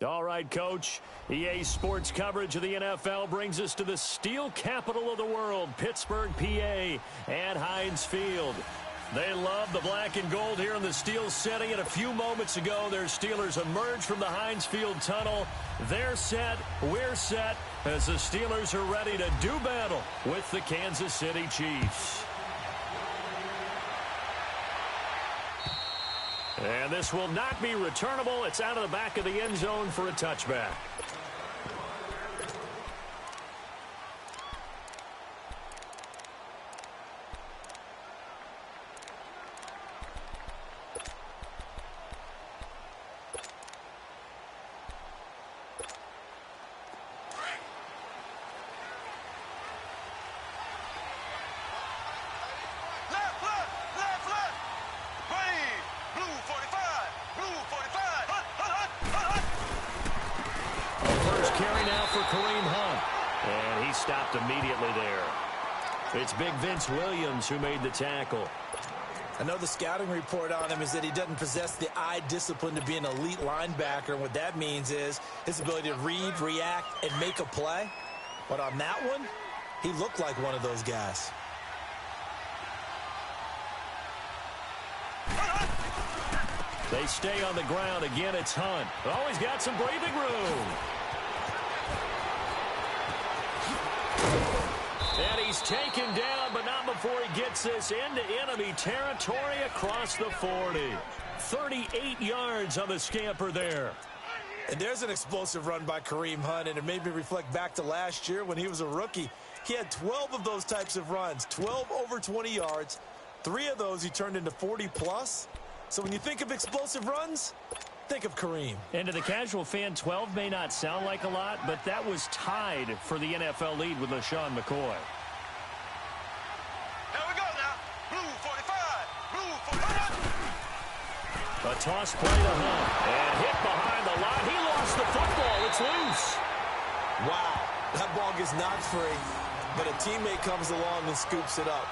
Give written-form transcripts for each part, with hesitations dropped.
All right, Coach. EA Sports coverage of the NFL brings us to the steel capital of the world, Pittsburgh, PA, and Heinz Field. They love the black and gold here in the steel setting, and a few moments ago, their Steelers emerged from the Heinz Field tunnel. They're set, we're set, as the Steelers are ready to do battle with the Kansas City Chiefs. And this will not be returnable. It's out of the back of the end zone for a touchback. Immediately there. It's big Vince Williams who made the tackle. I know the scouting report on him is that he doesn't possess the eye discipline to be an elite linebacker. And what that means is his ability to read, react, and make a play. But on that one, he looked like one of those guys. They stay on the ground. Again, it's Hunt. Always got some breathing room. And he's taken down, but not before he gets this into enemy territory across the 40. 38 yards on the scamper there. And there's an explosive run by Kareem Hunt, and it made me reflect back to last year when he was a rookie. He had 12 of those types of runs, 12 over 20 yards. 3 of those he turned into 40-plus. So when you think of explosive runs, think of Kareem. And to the casual fan, 12 may not sound like a lot, but that was tied for the NFL lead with LaShawn McCoy. Here we go now. Blue 45. Blue 45. A toss play to Hunt. And hit behind the line. He lost the football. It's loose. Wow. That ball gets knocked free, but a teammate comes along and scoops it up.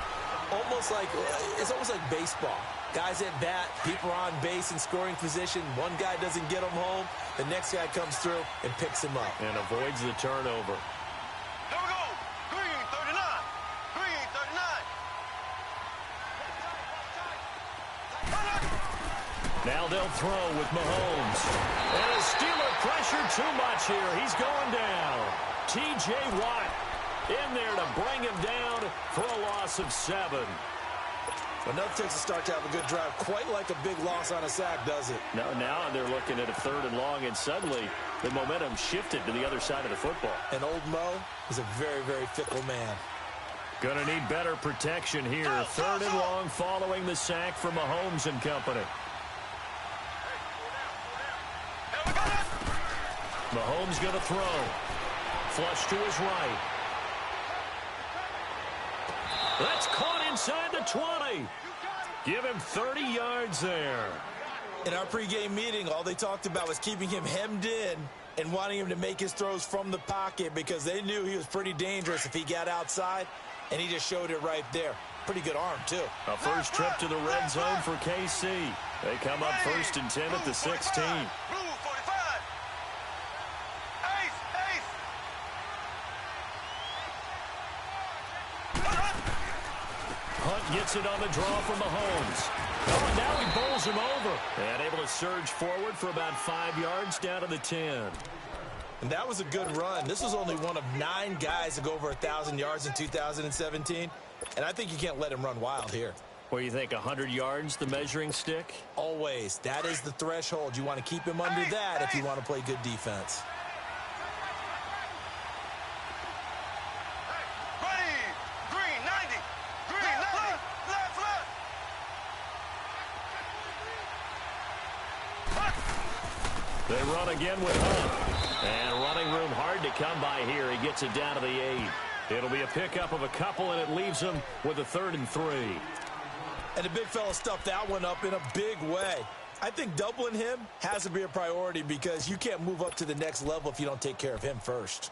It's almost like baseball. Guys at bat, people are on base in scoring position. One guy doesn't get him home. The next guy comes through and picks him up. And avoids the turnover. Here we go. Green 39. Green 39. Now they'll throw with Mahomes. And a Steeler pressure too much here. He's going down. T.J. Watt in there to bring him down for a loss of 7. Enough takes a start to have a good drive. Quite like a big loss on a sack, does it? No, now they're looking at a 3rd and long, and suddenly the momentum shifted to the other side of the football. And old Mo is a very, very fickle man. Going to need better protection here. 3rd and long following the sack from Mahomes and company. Mahomes going to throw. Flush to his right. That's caught inside the 20. Give him 30 yards there. In our pregame meeting, all they talked about was keeping him hemmed in and wanting him to make his throws from the pocket because they knew he was pretty dangerous if he got outside, and he just showed it right there. Pretty good arm, too. A first trip to the red zone for KC. They come up 1st and 10 at the 16. Hunt gets it on the draw from Mahomes. Oh, and now he bowls him over. And able to surge forward for about 5 yards down to the 10. And that was a good run. This was only one of 9 guys to go over 1,000 yards in 2017. And I think you can't let him run wild here. Where you think 100 yards, the measuring stick? Always. That is the threshold. You want to keep him under that if you want to play good defense. They run again with Hunt. And running room hard to come by here. He gets it down to the 8. It'll be a pickup of a couple, and it leaves him with a 3rd and 3. And the big fella stuffed that one up in a big way. I think doubling him has to be a priority because you can't move up to the next level if you don't take care of him first.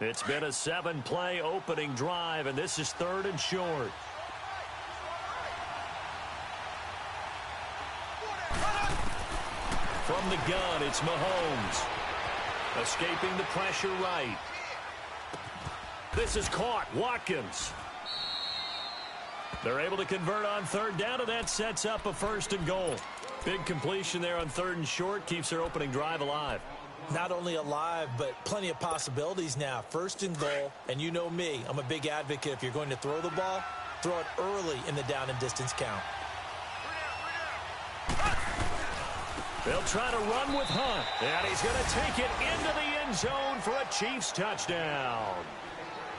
It's been a 7-play opening drive, and this is 3rd and short. From From the gun, it's Mahomes. Escaping the pressure right. This is caught. Watkins. They're able to convert on third down, and that sets up a 1st and goal. Big completion there on 3rd and short. Keeps their opening drive alive. Not only alive, but plenty of possibilities now. 1st and goal, and you know me. I'm a big advocate. If you're going to throw the ball, throw it early in the down and distance count. They'll try to run with Hunt. And he's going to take it into the end zone for a Chiefs touchdown.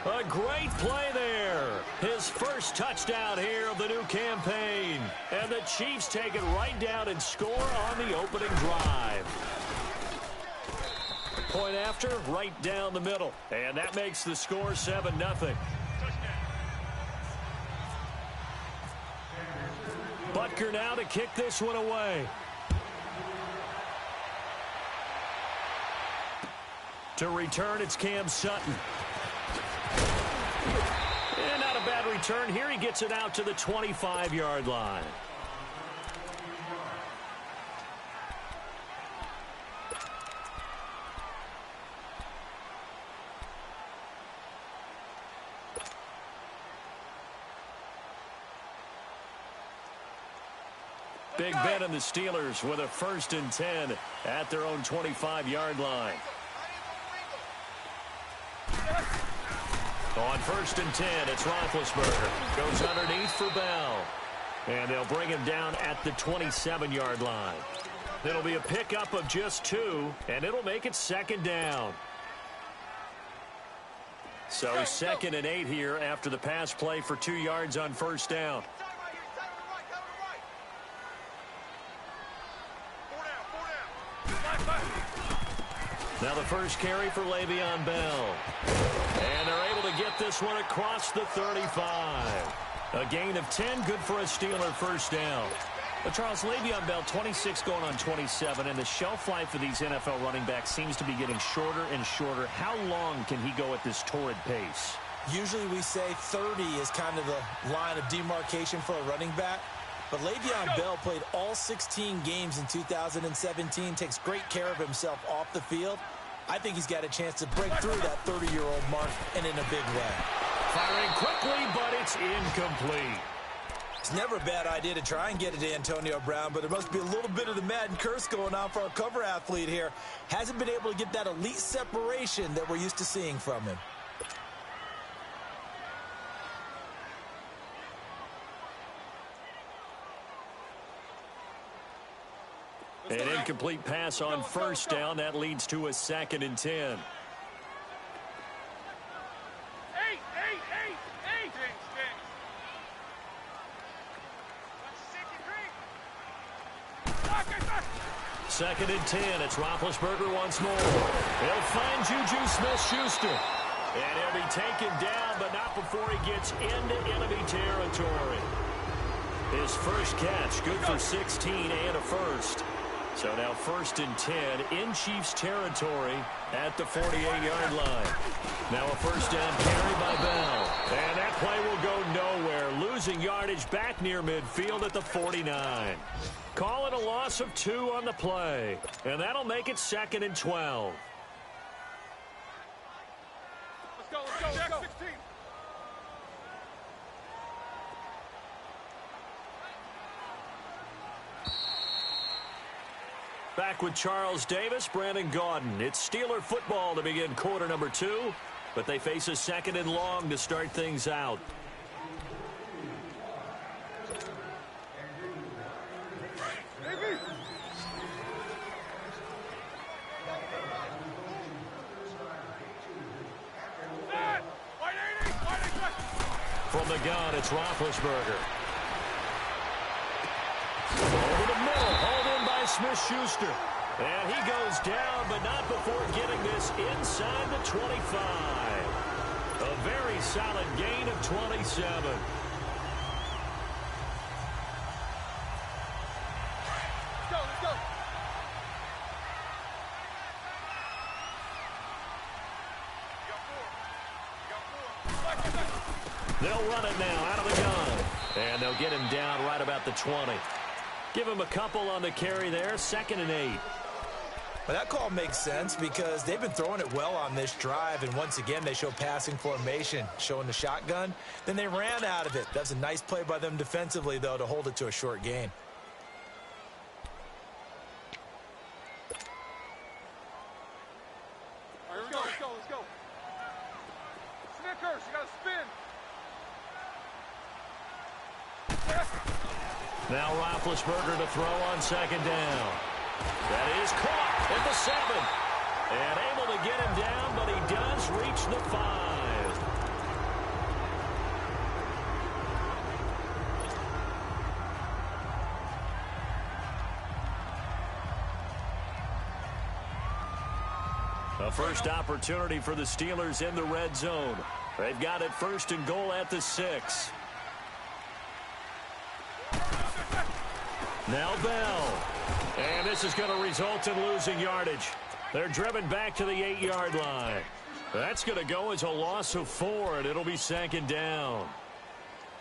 A great play there. His first touchdown here of the new campaign. And the Chiefs take it right down and score on the opening drive. Point after, right down the middle. And that makes the score 7-0. Butker now to kick this one away. To return, it's Cam Sutton. And not a bad return here. He gets it out to the 25-yard line. Big Ben and the Steelers with a 1st and 10 at their own 25-yard line. On 1st and 10, it's Roethlisberger. Goes underneath for Bell. And they'll bring him down at the 27-yard line. It'll be a pickup of just 2, and it'll make it 2nd down. So 2nd and 8 here after the pass play for 2 yards on 1st down. Now the first carry for Le'Veon Bell. And they're able to get this one across the 35. A gain of 10, good for a Steeler 1st down. But Charles, Le'Veon Bell, 26 going on 27, and the shelf life of these NFL running backs seems to be getting shorter and shorter. How long can he go at this torrid pace? Usually we say 30 is kind of the line of demarcation for a running back. But Le'Veon Bell played all 16 games in 2017, takes great care of himself off the field. I think he's got a chance to break through that 30-year-old mark, and in a big way. Firing quickly, but it's incomplete. It's never a bad idea to try and get it to Antonio Brown, but there must be a little bit of the Madden curse going on for our cover athlete here. Hasn't been able to get that elite separation that we're used to seeing from him. An incomplete pass on 1st down. That leads to a 2nd and 10. Second and 10. It's Roethlisberger once more. He'll find Juju Smith-Schuster. And he'll be taken down, but not before he gets into enemy territory. His first catch, good for 16 and a 1st. So now 1st and 10 in Chiefs territory at the 48-yard line. Now a 1st down carry by Bell. And that play will go nowhere. Losing yardage back near midfield at the 49. Call it a loss of 2 on the play. And that'll make it 2nd and 12. Let's go. 16. Back with Charles Davis, Brandon Gaudin. It's Steeler football to begin quarter number 2, but they face a 2nd and long to start things out. From the gun, it's Roethlisberger. Over the middle, hauled in by Smith-Schuster. And he goes down, but not before getting this inside the 25. A very solid gain of 27. Let's go. They'll run it now out of the gun. And they'll get him down right about the 20. Give him a couple on the carry there. 2nd and 8. Well, that call makes sense because they've been throwing it well on this drive, and once again, they show passing formation, showing the shotgun. Then they ran out of it. That's a nice play by them defensively, though, to hold it to a short gain. All right, let's go. Snickers, you got to spin. Now Roethlisberger to throw on second down. That is caught at the 7. And able to get him down, but he does reach the 5. A first opportunity for the Steelers in the red zone. They've got it 1st and goal at the 6. Now Bell. And this is going to result in losing yardage. They're driven back to the 8-yard line. That's going to go as a loss of 4, and it'll be 2nd down.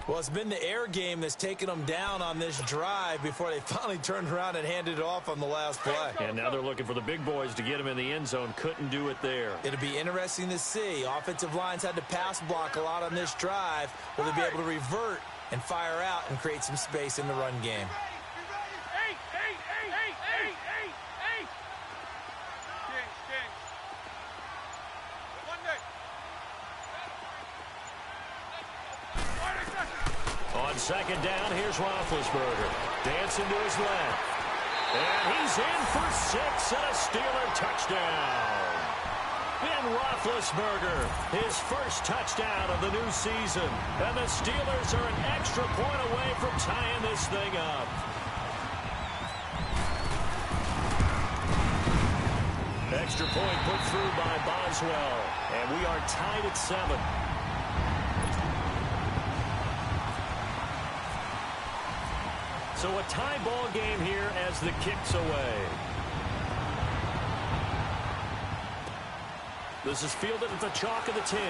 Well, it's been the air game that's taken them down on this drive before they finally turned around and handed it off on the last play. And now they're looking for the big boys to get him in the end zone. Couldn't do it there. It'll be interesting to see. Offensive lines had to pass block a lot on this drive. Will they be able to revert and fire out and create some space in the run game? On 2nd down, here's Roethlisberger. Dancing to his left. And he's in for 6 and a Steeler touchdown. Ben Roethlisberger, his first touchdown of the new season. And the Steelers are an extra point away from tying this thing up. Extra point put through by Boswell. And we are tied at 7. So a tie ball game here as the kick's away. This is fielded at the chalk of the 10.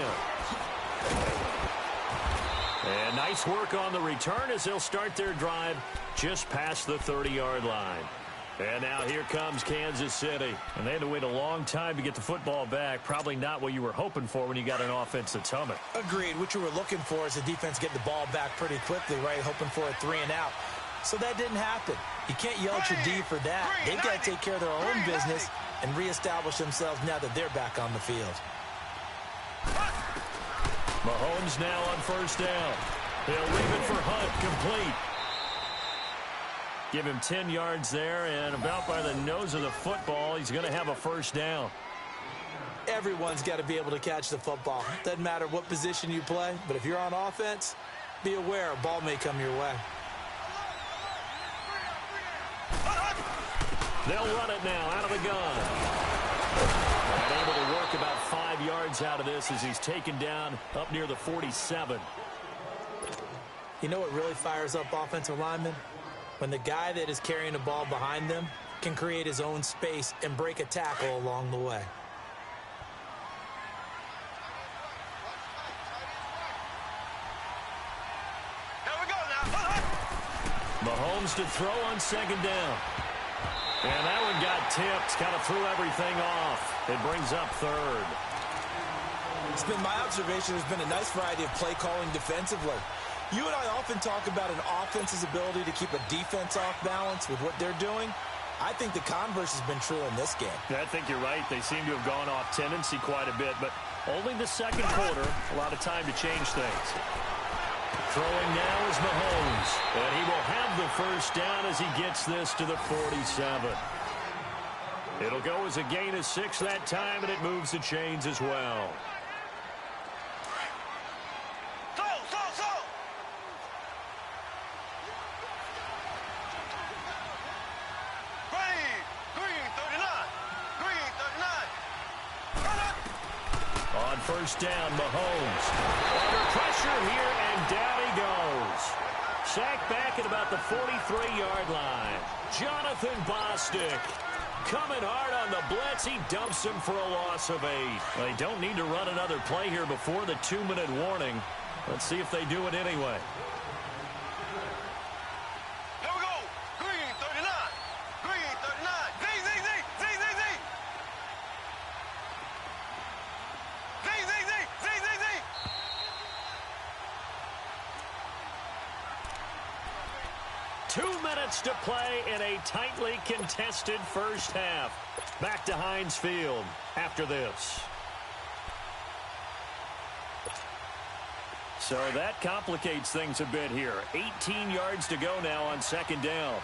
And nice work on the return as they'll start their drive just past the 30-yard line. And now here comes Kansas City. And they had to wait a long time to get the football back. Probably not what you were hoping for when you got an offense that's humming. Agreed. What you were looking for is the defense get the ball back pretty quickly, right? Hoping for a 3 and out. So that didn't happen. You can't yell at your D for that. They've got to take care of their own business and reestablish themselves now that they're back on the field. Mahomes now on 1st down. He'll leave it for Hunt, complete. Give him 10 yards there, and about by the nose of the football, he's going to have a 1st down. Everyone's got to be able to catch the football. Doesn't matter what position you play, but if you're on offense, be aware a ball may come your way. They'll run it now out of the gun. And able to work about 5 yards out of this as he's taken down up near the 47. You know what really fires up offensive linemen? When the guy that is carrying the ball behind them can create his own space and break a tackle along the way. Here we go now. Mahomes to throw on 2nd down. And that one got tipped, kind of threw everything off. It brings up 3rd. It's been my observation there's been a nice variety of play calling defensively. You and I often talk about an offense's ability to keep a defense off balance with what they're doing. I think the converse has been true in this game. I think you're right. They seem to have gone off tendency quite a bit, but only the 2nd quarter, a lot of time to change things. Throwing now is Mahomes, and he will have the 1st down as he gets this to the 47. It'll go as a gain of 6 that time, and it moves the chains as well. On 1st down, Mahomes. Under pressure here, and down he goes. Sacked back at about the 43-yard line. Jonathan Bostic coming hard on the blitz. He dumps him for a loss of 8. They don't need to run another play here before the 2-minute warning. Let's see if they do it anyway. Here we go. Green 39. Green 39. Z. 2 minutes to play in a tightly contested first half. Back to Heinz Field after this. So that complicates things a bit here. 18 yards to go now on second down.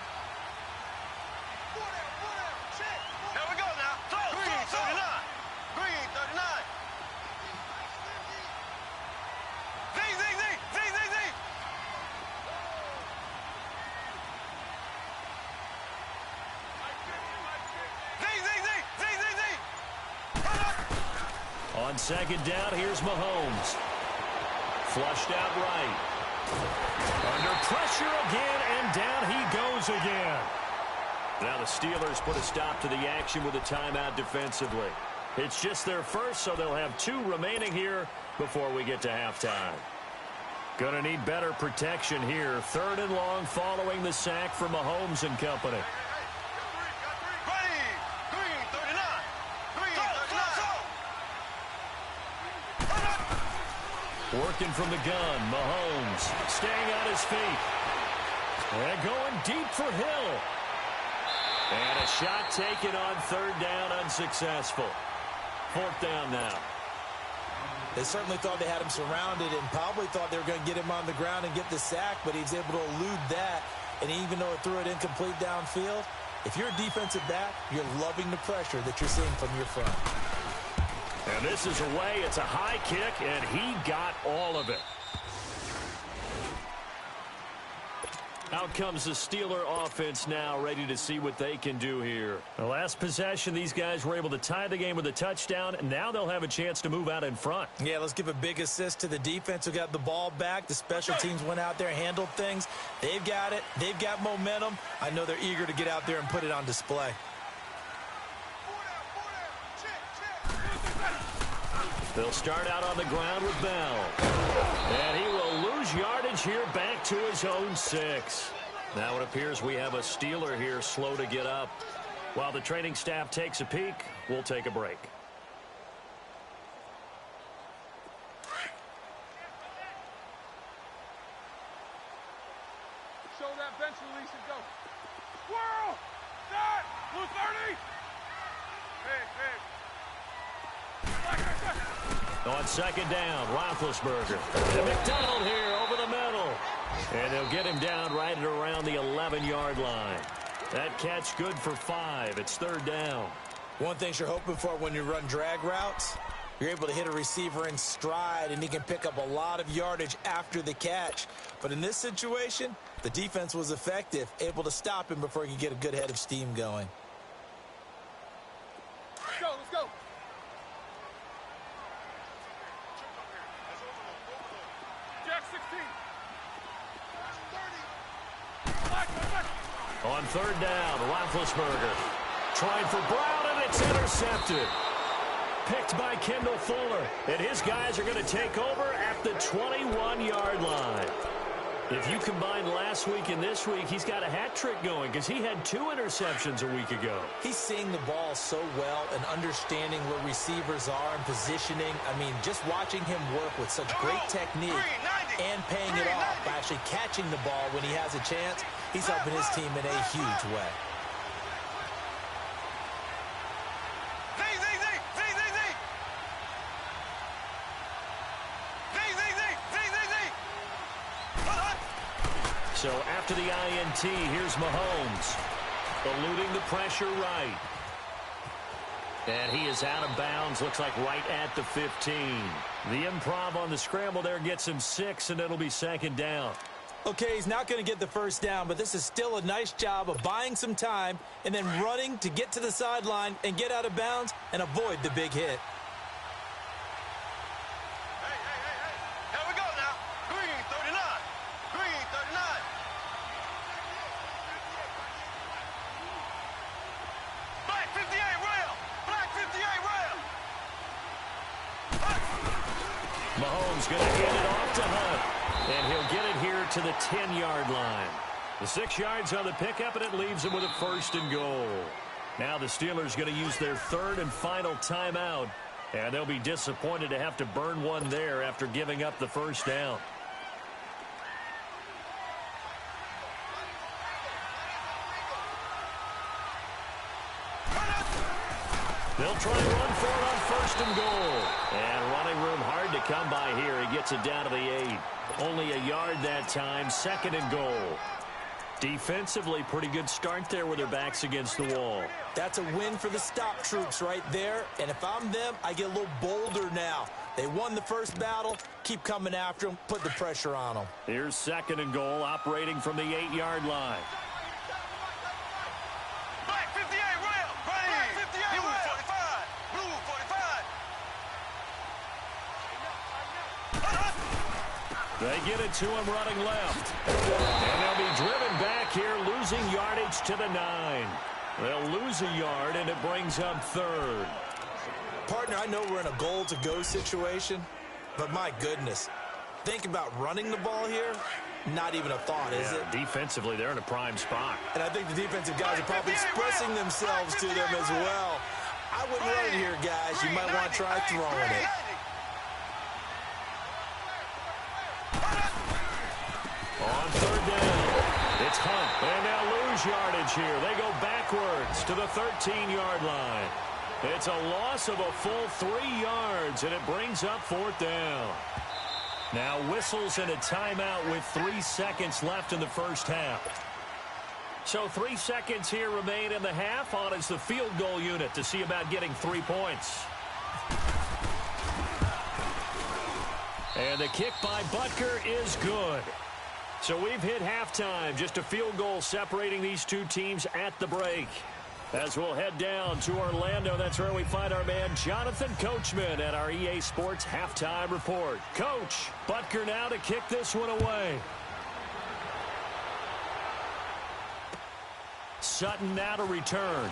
Here we go now. Green 39. Green 39. Z, Z, Z, Z, Z, Z. Z, Z, Z, Z, Z, Z. On second down, here's Mahomes. Flushed out right. Under pressure again, and down he goes again. Now the Steelers put a stop to the action with a timeout defensively. It's just their first, so they'll have 2 remaining here before we get to halftime. Gonna need better protection here. 3rd and long following the sack from Mahomes and company. Green 39. Green 39. Working from the gun, Mahomes staying on his feet. And going deep for Hill. And a shot taken on 3rd down, unsuccessful. 4th down now. They certainly thought they had him surrounded and probably thought they were going to get him on the ground and get the sack, but he was able to elude that. And even though it threw it incomplete downfield, if you're a defensive back, you're loving the pressure that you're seeing from your front. And this is away. It's a high kick, and he got all of it. Out comes the Steeler offense now, ready to see what they can do here. The last possession, these guys were able to tie the game with a touchdown, and now they'll have a chance to move out in front. Yeah, let's give a big assist to the defense who got the ball back. The special teams went out there, handled things. They've got it. They've got momentum. I know they're eager to get out there and put it on display. They'll start out on the ground with Bell. And he will lose yardage here back to his own 6. Now it appears we have a Steeler here slow to get up. While the training staff takes a peek, we'll take a break. Show that bench release and go. Swirl! Set! Blue 30! Hey, hey. On second down, Roethlisberger. And McDonald here over the middle. And they'll get him down right at around the 11-yard line. That catch good for 5. It's 3rd down. One thing you're hoping for when you run drag routes, you're able to hit a receiver in stride, and he can pick up a lot of yardage after the catch. But in this situation, the defense was effective, able to stop him before he could get a good head of steam going. Let's go, let's go. Jack 16. On 3rd down, Roethlisberger trying for Brown, and it's intercepted. Picked by Kendall Fuller, and his guys are going to take over at the 21-yard line. If you combine last week and this week, he's got a hat trick going because he had 2 interceptions a week ago. He's seeing the ball so well and understanding where receivers are and positioning. I mean, just watching him work with such great technique and paying it off by actually catching the ball when he has a chance, he's helping his team in a huge way. So after the INT, here's Mahomes, eluding the pressure right. And he is out of bounds, looks like right at the 15. The improv on the scramble there gets him 6, and it'll be 2nd down. Okay, he's not going to get the first down, but this is still a nice job of buying some time and then running to get to the sideline and get out of bounds and avoid the big hit. Here we go now. Green 39. Green 39. Black 58 rail. Black 58 rail. Mahomes going to hand it off to Hunt, and he'll get it here to the 10-yard line. The 6 yards on the pickup, and it leaves him with a 1st and goal. Now the Steelers going to use their 3rd and final timeout, and they'll be disappointed to have to burn one there after giving up the 1st down. They'll try and run for it on first and goal. And running room hard to come by here. He gets it down to the 8. Only a yard that time, second and goal. Defensively, pretty good start there with their backs against the wall. That's a win for the stop troops right there. And if I'm them, I get a little bolder now. They won the first battle. Keep coming after them. Put the pressure on them. Here's second and goal, operating from the 8-yard line. Black 58, rail. Black 58, blue 45. Blue 45. They get it to him running left. And they'll be driven back here, losing yardage to the 9. They'll lose a yard, and it brings up third. Partner, I know we're in a goal-to-go situation, but my goodness, think about running the ball here. Not even a thought, is it? Defensively, they're in a prime spot. And I think the defensive guys are probably expressing themselves to them as well. I wouldn't run it here, guys. You might want to try throwing it. On third down, it's Hunt. And they'll lose yardage here. They go backwards to the 13-yard line. It's a loss of a full 3 yards, and it brings up fourth down. Now whistles and a timeout with 3 seconds left in the first half. So 3 seconds here remain in the half. On is the field goal unit to see about getting 3 points. And the kick by Butker is good. So we've hit halftime. Just a field goal separating these two teams at the break. As we'll head down to Orlando, that's where we find our man Jonathan Coachman at our EA Sports Halftime Report. Coach, Butker now to kick this one away. Sutton now to return.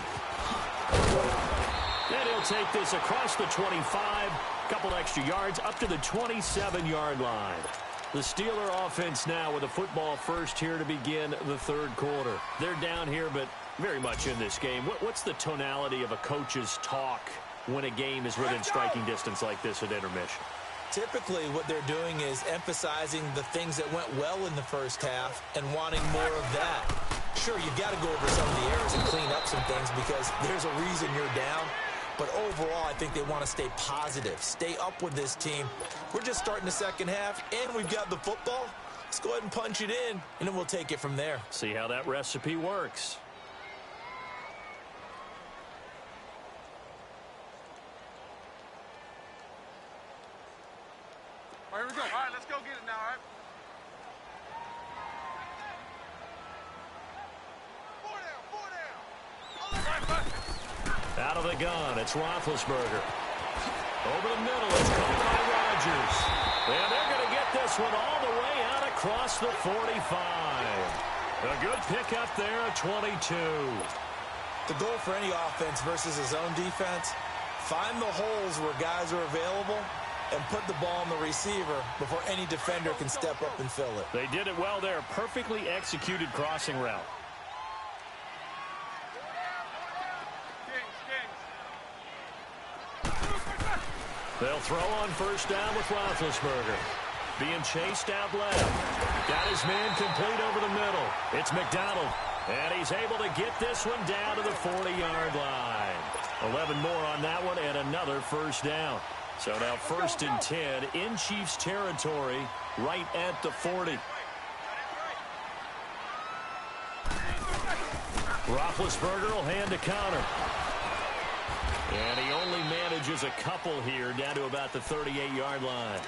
And he'll take this across the 25, couple extra yards, up to the 27-yard line. The Steeler offense now with a football first here to begin the third quarter. They're down here, but very much in this game. What's the tonality of a coach's talk when a game is within striking distance like this at intermission? Typically, what they're doing is emphasizing the things that went well in the first half and wanting more of that. Sure, you've got to go over some of the errors and clean up some things because there's a reason you're down. But overall, I think they want to stay positive, stay up with this team. We're just starting the second half, and we've got the football. Let's go ahead and punch it in, and then we'll take it from there. See how that recipe works. All right, here we go. All right, let's go get it now, all right? Out of the gun, it's Roethlisberger. Over the middle, it's caught by Rodgers. And they're going to get this one all the way out across the 45. A good pickup there at 22. The goal for any offense versus his own defense, find the holes where guys are available and put the ball on the receiver before any defender can step up and fill it. They did it well there. Perfectly executed crossing route. They'll throw on first down with Roethlisberger. Being chased out left. Got his man complete over the middle. It's McDonald. And he's able to get this one down to the 40-yard line. 11 more on that one and another first down. So now first and 10 in Chiefs territory right at the 40. Roethlisberger will hand to Connor. And he only manages a couple here down to about the 38-yard line.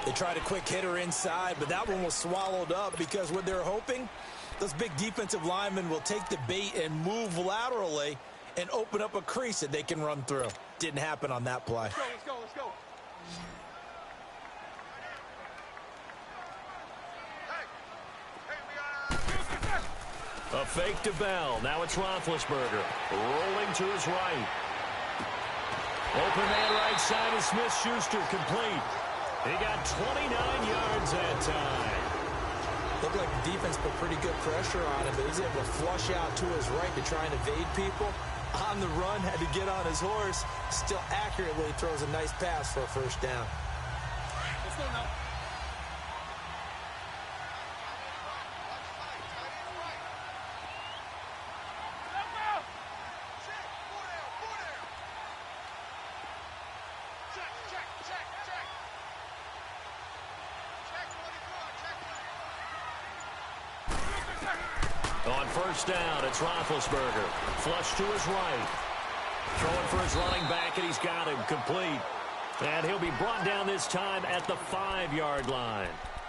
They tried a quick hitter inside, but that one was swallowed up because what they're hoping, those big defensive linemen will take the bait and move laterally and open up a crease that they can run through. Didn't happen on that play. Let's go, let's go. A fake to Bell. Now it's Roethlisberger. Rolling to his right. Open man right side of Smith-Schuster complete. He got 29 yards that time. Looked like the defense put pretty good pressure on him, but he's able to flush out to his right to try and evade people. On the run, had to get on his horse. Still accurately throws a nice pass for a first down. Let's go now. first down. It's Roethlisberger. Flush to his right. Throwing for his running back, and he's got him complete. And he'll be brought down this time at the 5-yard line.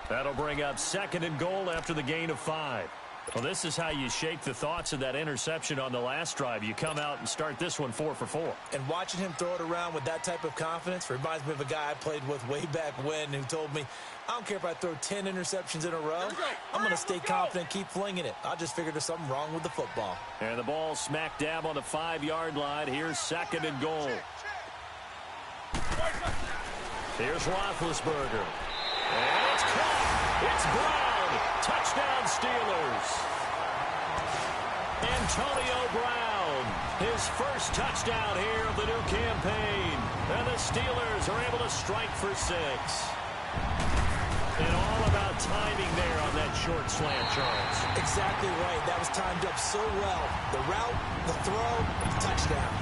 That'll bring up 2nd and goal after the gain of 5. Well, this is how you shake the thoughts of that interception on the last drive. You come out and start this one 4 for 4. And watching him throw it around with that type of confidence reminds me of a guy I played with way back when who told me, I don't care if I throw 10 interceptions in a row. I'm going to stay confident, keep flinging it. I just figured there's something wrong with the football. And the ball smack dab on the 5-yard line. Here's 2nd and goal. Here's Roethlisberger. And it's caught. It's Brown. Touchdown Steelers. Antonio Brown. His first touchdown here of the new campaign. And the Steelers are able to strike for 6. And all about timing there on that short slant, Charles. Exactly right. That was timed up so well. The route, the throw, the touchdown.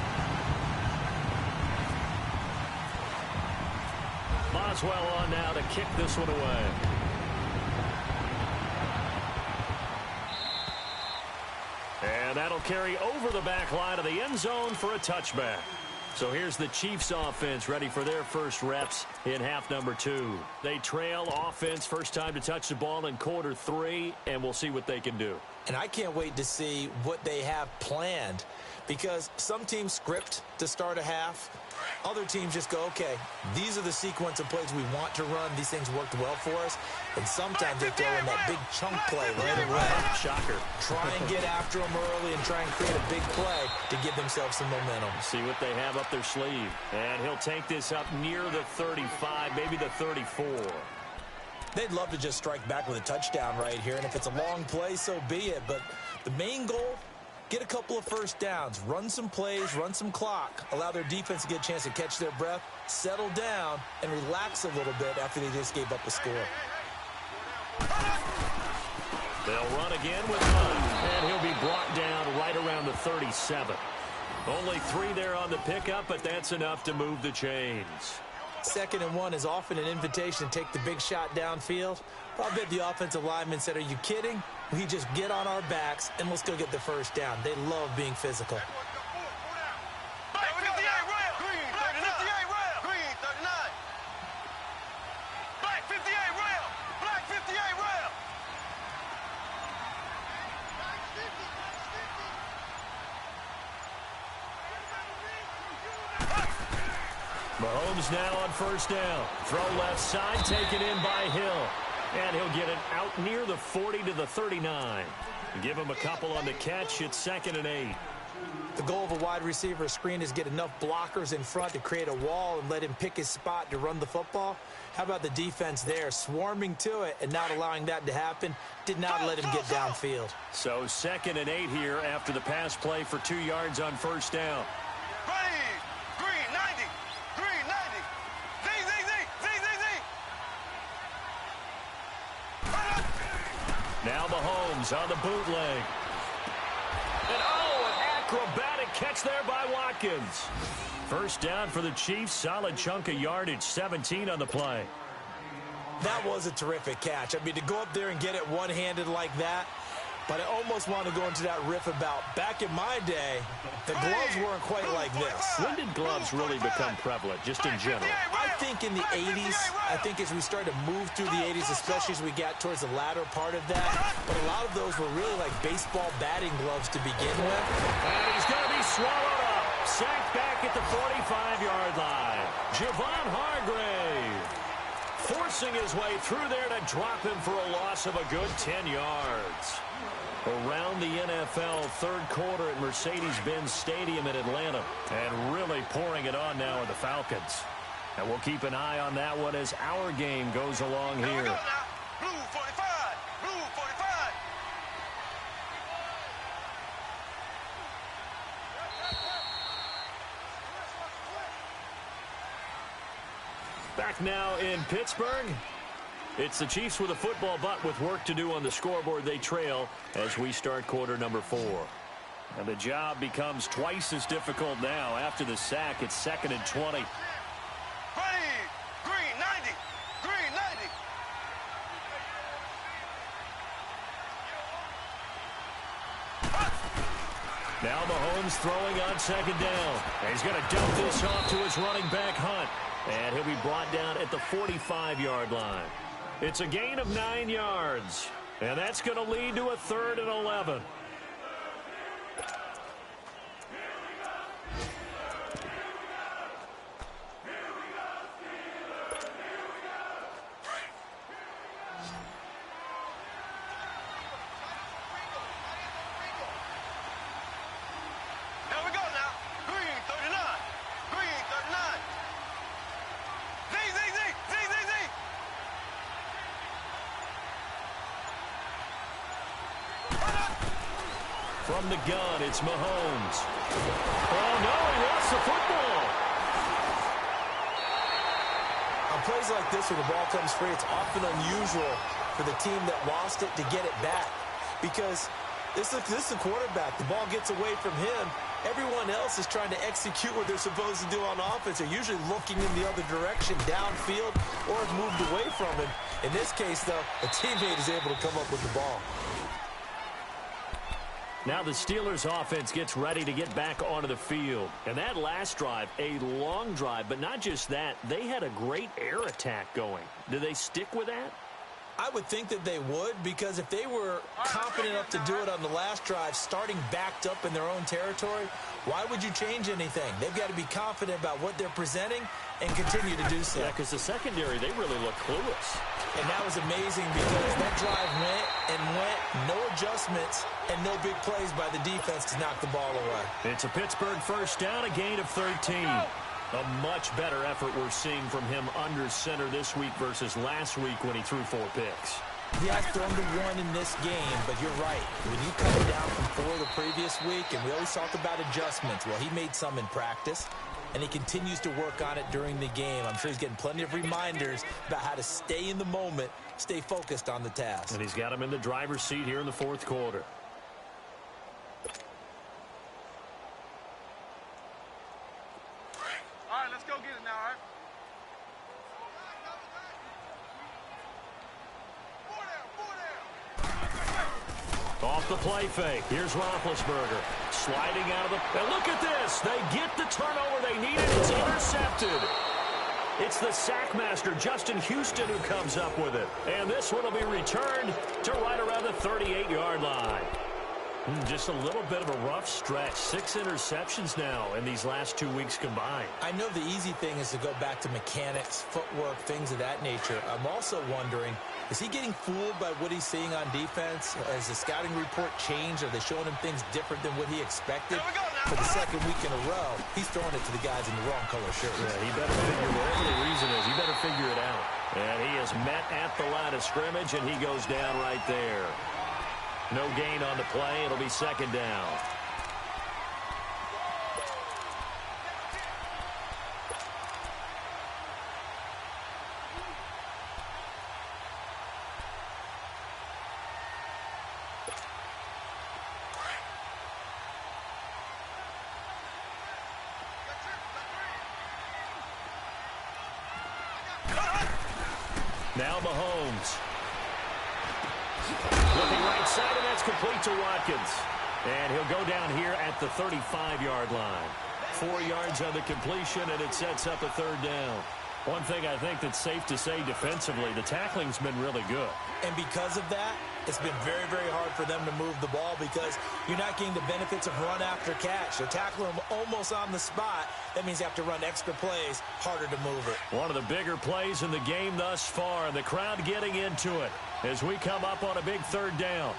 Boswell on now to kick this one away. And that'll carry over the back line of the end zone for a touchback. So here's the Chiefs offense ready for their first reps in half number 2. They trail offense first time to touch the ball in quarter 3, and we'll see what they can do. And I can't wait to see what they have planned, because some teams script to start a half. Other teams just go, okay, these are the sequence of plays we want to run. These things worked well for us. And sometimes they throw in that big chunk play right away. Shocker. Try and get after them early and try and create a big play to give themselves some momentum. See what they have up their sleeve. And he'll take this up near the 35, maybe the 34. They'd love to just strike back with a touchdown right here. And if it's a long play, so be it. But the main goal, get a couple of first downs, run some plays, run some clock, allow their defense to get a chance to catch their breath, settle down, and relax a little bit after they just gave up a score. They'll run again with Hunt, and he'll be brought down right around the 37. Only 3 there on the pickup, but that's enough to move the chains. 2nd and 1 is often an invitation to take the big shot downfield. But I bet the offensive lineman said, are you kidding? We just get on our backs and let's go get the first down. They love being physical. Black 58 rail. Green 39. Green 39. Black 58 rail. Black 58 rail. Mahomes now on first down. Throw left side, taken in by Hill. And he'll get it out near the 40 to the 39. Give him a couple on the catch. It's 2nd and 8. The goal of a wide receiver screen is get enough blockers in front to create a wall and let him pick his spot to run the football. How about the defense there, swarming to it and not allowing that to happen? Did not let him get downfield. So 2nd and 8 here after the pass play for 2 yards on first down. Ready. Green 90. Green 90. Z, Z, Z, Z, Z, Z. Now Mahomes on the bootleg. And an acrobatic catch there by Watkins. First down for the Chiefs. Solid chunk of yardage, 17 on the play. That was a terrific catch. I mean, to go up there and get it one-handed like that, but I almost want to go into that riff about back in my day, the gloves weren't quite like this. When did gloves really become prevalent, just in general? I think in the 80s. I think as we started to move through the 80s, especially as we got towards the latter part of that. But a lot of those were really like baseball batting gloves to begin with. And he's going to be swallowed up. Sacked back at the 45-yard line. Javon Hargrave forcing his way through there to drop him for a loss of a good 10 yards. Around the NFL, third quarter at Mercedes-Benz Stadium in Atlanta. And really pouring it on now with the Falcons. And we'll keep an eye on that one as our game goes along here. Here we go now. Blue 45. Blue 45. Back now in Pittsburgh. It's the Chiefs with a football, but with work to do on the scoreboard. They trail as we start quarter number 4. And the job becomes twice as difficult now. After the sack, it's 2nd and 20. Ready. Green 90. Green 90. Now Mahomes throwing on second down. He's going to dump this off to his running back, Hunt. And he'll be brought down at the 45-yard line. It's a gain of 9 yards. And that's going to lead to a 3rd and 11. From the gun, it's Mahomes. Oh, no, he lost the football. On plays like this where the ball comes free, it's often unusual for the team that lost it to get it back. Because this is the quarterback. The ball gets away from him. Everyone else is trying to execute what they're supposed to do on offense. They're usually looking in the other direction, downfield, or have moved away from him. In this case, though, a teammate is able to come up with the ball. Now the Steelers offense gets ready to get back onto the field. And that last drive, a long drive, but not just that, they had a great air attack going. Do they stick with that? I would think that they would, because if they were confident enough to do it on the last drive, starting backed up in their own territory, why would you change anything? They've got to be confident about what they're presenting and continue to do so. Yeah, because the secondary, they really look clueless. And that was amazing because that drive went and went, no adjustments, and no big plays by the defense to knock the ball away. It's a Pittsburgh first down, a gain of 13. A much better effort we're seeing from him under center this week versus last week when he threw 4 picks. He has thrown to 1 in this game, but you're right. When you come down from 4 the previous week, and we always talk about adjustments, well, he made some in practice, and he continues to work on it during the game. I'm sure he's getting plenty of reminders about how to stay in the moment, stay focused on the task. And he's got him in the driver's seat here in the 4th quarter. All right, let's go get it now, all right? Off the play fake. Here's Roethlisberger. Sliding out of the... And look at this. They get the turnover they needed. It's intercepted. It's the sackmaster, Justin Houston, who comes up with it. And this one will be returned to right around the 38-yard line. Just a little bit of a rough stretch. 6 interceptions now in these last 2 weeks combined. I know the easy thing is to go back to mechanics, footwork, things of that nature. I'm also wondering, is he getting fooled by what he's seeing on defense? Has the scouting report changed? Are they showing him things different than what he expected? For the second week in a row, he's throwing it to the guys in the wrong color shirt. Yeah, he better figure, whatever the reason is, he better figure it out. And he is met at the line of scrimmage, and he goes down right there. No gain on the play. It'll be second down. Now Mahomes. Looking right side, and that's complete to Watkins. And he'll go down here at the 35-yard line. 4 yards on the completion, and it sets up a 3rd down. One thing I think that's safe to say defensively, the tackling's been really good. And because of that, it's been very, very hard for them to move the ball because you're not getting the benefits of run after catch. They're tackling them almost on the spot. That means you have to run extra plays, harder to move it. One of the bigger plays in the game thus far, and the crowd getting into it as we come up on a big 3rd down.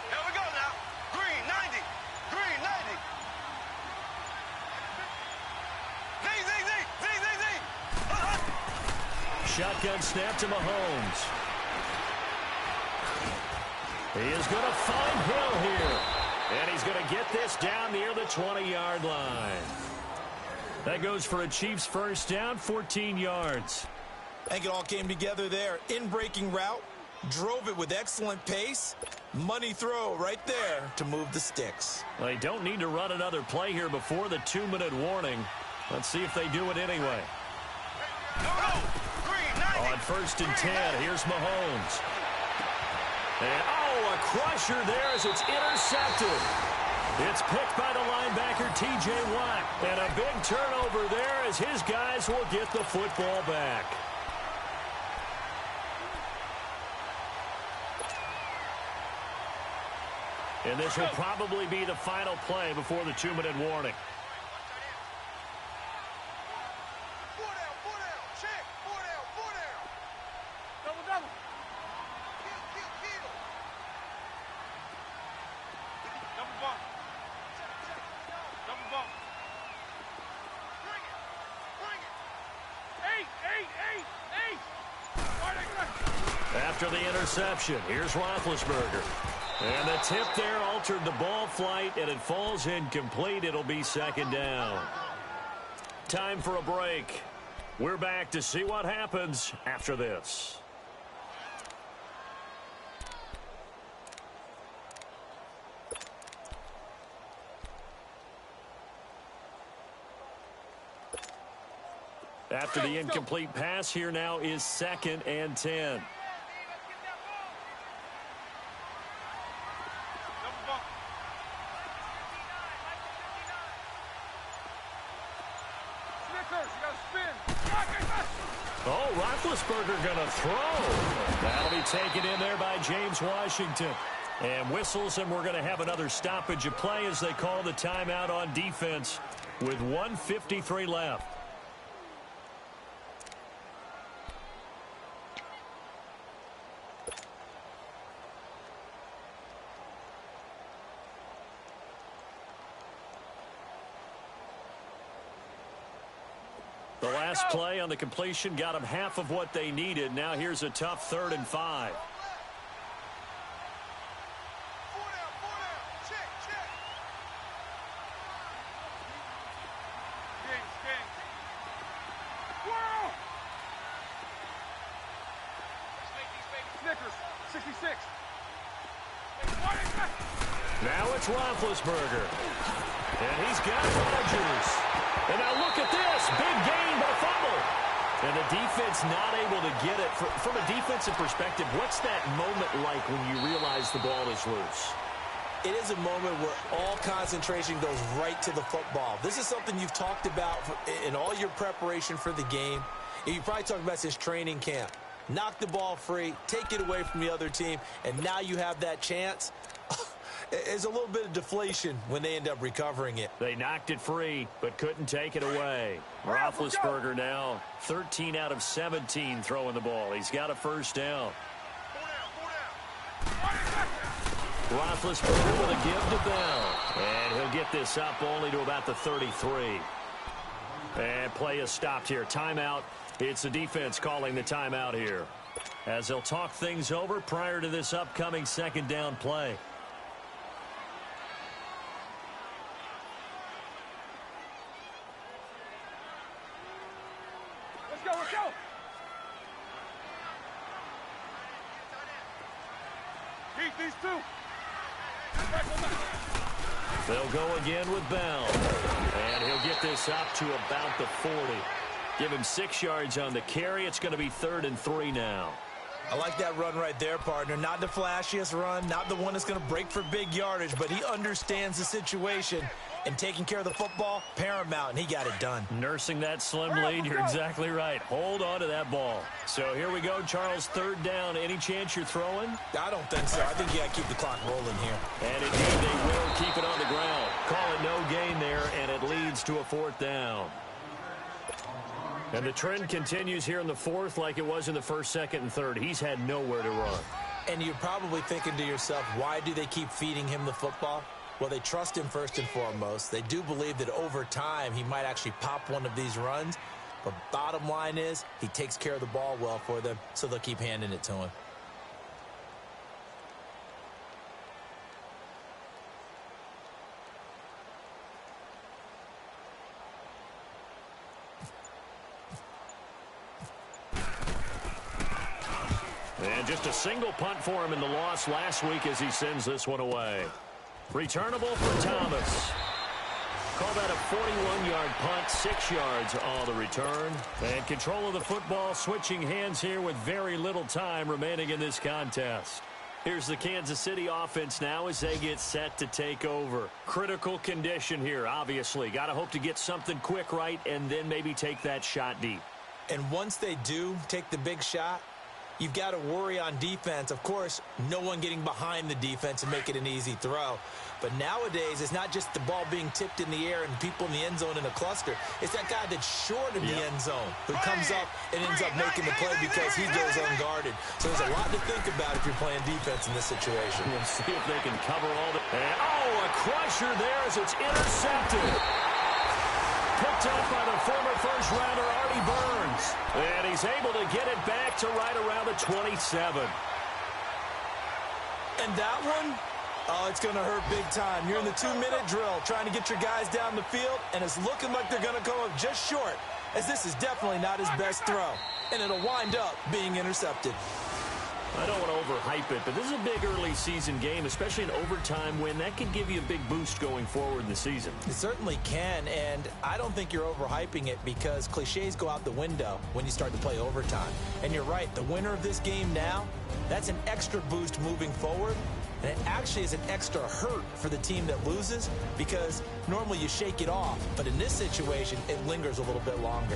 Here we go now. Green, 90. Green, 90. Shotgun snap to Mahomes. He is going to find Hill here. And he's going to get this down near the 20-yard line. That goes for a Chiefs first down, 14 yards. I think it all came together there. In-breaking route, drove it with excellent pace. Money throw right there to move the sticks. Well, they don't need to run another play here before the 2-minute warning. Let's see if they do it anyway. On 1st and 10, here's Mahomes. And, a crusher there as it's intercepted. It's picked by the linebacker, T.J. Watt. And a big turnover there as his guys will get the football back. And this will probably be the final play before the 2-minute warning. After the interception, here's Roethlisberger. And the tip there altered the ball flight, and it falls incomplete. It'll be second down. Time for a break. We're back to see what happens after this. After the incomplete pass, here now is 2nd and 10. Oh, Roethlisberger going to throw. That'll be taken in there by James Washington. And whistles, and we're going to have another stoppage of play as they call the timeout on defense with 1:53 left. The last play on the completion got them half of what they needed. Now here's a tough 3rd and 5. Now it's Roethlisberger. And he's got Rodgers. And now look at this. Big gain, but a fumble. And the defense not able to get it. From a defensive perspective, what's that moment like when you realize the ball is loose? It is a moment where all concentration goes right to the football. This is something you've talked about in all your preparation for the game. You probably talked about this training camp. Knock the ball free, take it away from the other team, and now you have that chance. There's a little bit of deflation when they end up recovering it. They knocked it free, but couldn't take it away. Roethlisberger now 13 out of 17 throwing the ball. He's got a first down. Roethlisberger with a give to Bell. And he'll get this up only to about the 33. And play is stopped here. Timeout. It's the defense calling the timeout here, as they'll talk things over prior to this upcoming 2nd down play. Let's go. Keep these two. They'll go again with Bell. And he'll get this up to about the 40. Give him 6 yards on the carry. It's going to be 3rd and 3 now. I like that run right there, partner. Not the flashiest run, not the one that's going to break for big yardage, but he understands the situation. And taking care of the football, paramount, and he got it done. Nursing that slim lead, you're exactly right. Hold on to that ball. So here we go, Charles, 3rd down. Any chance you're throwing? I don't think so. I think you got to keep the clock rolling here. And indeed, they will keep it on the ground. Call it no gain there, and it leads to a 4th down. And the trend continues here in the 4th like it was in the 1st, 2nd, and 3rd. He's had nowhere to run. And you're probably thinking to yourself, why do they keep feeding him the football? Well, they trust him first and foremost. They do believe that over time he might actually pop one of these runs. But bottom line is he takes care of the ball well for them, so they'll keep handing it to him. And just a single punt for him in the loss last week as he sends this one away. Returnable for Thomas. Call that a 41-yard punt, 6 yards on the return. And control of the football, switching hands here with very little time remaining in this contest. Here's the Kansas City offense now as they get set to take over. Critical condition here, obviously. Got to hope to get something quick right and then maybe take that shot deep. And once they do take the big shot, you've got to worry on defense. Of course, no one getting behind the defense and make it an easy throw. But nowadays, it's not just the ball being tipped in the air and people in the end zone in a cluster. It's that guy that's short of the end zone who comes up and ends up making the play because he goes unguarded. So there's a lot to think about if you're playing defense in this situation. We'll see if they can cover all the... Oh, a crusher there as it's intercepted. Picked up by the former first-rounder Artie Burns. And he's able to get it back to right around the 27. And that one... oh, it's going to hurt big time. You're in the 2-minute drill trying to get your guys down the field, and it's looking like they're going to come up just short, as this is definitely not his best throw. And it'll wind up being intercepted. I don't want to overhype it, but this is a big early season game, especially an overtime win. That could give you a big boost going forward in the season. It certainly can, and I don't think you're overhyping it because cliches go out the window when you start to play overtime. And you're right, the winner of this game now, that's an extra boost moving forward. And it actually is an extra hurt for the team that loses because normally you shake it off. But in this situation, it lingers a little bit longer.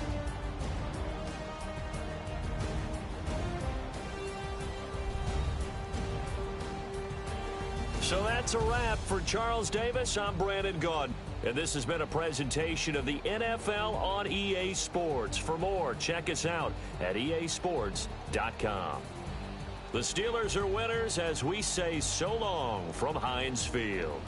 So that's a wrap for Charles Davis. I'm Brandon Gaudin. And this has been a presentation of the NFL on EA Sports. For more, check us out at easports.com. The Steelers are winners as we say so long from Heinz Field.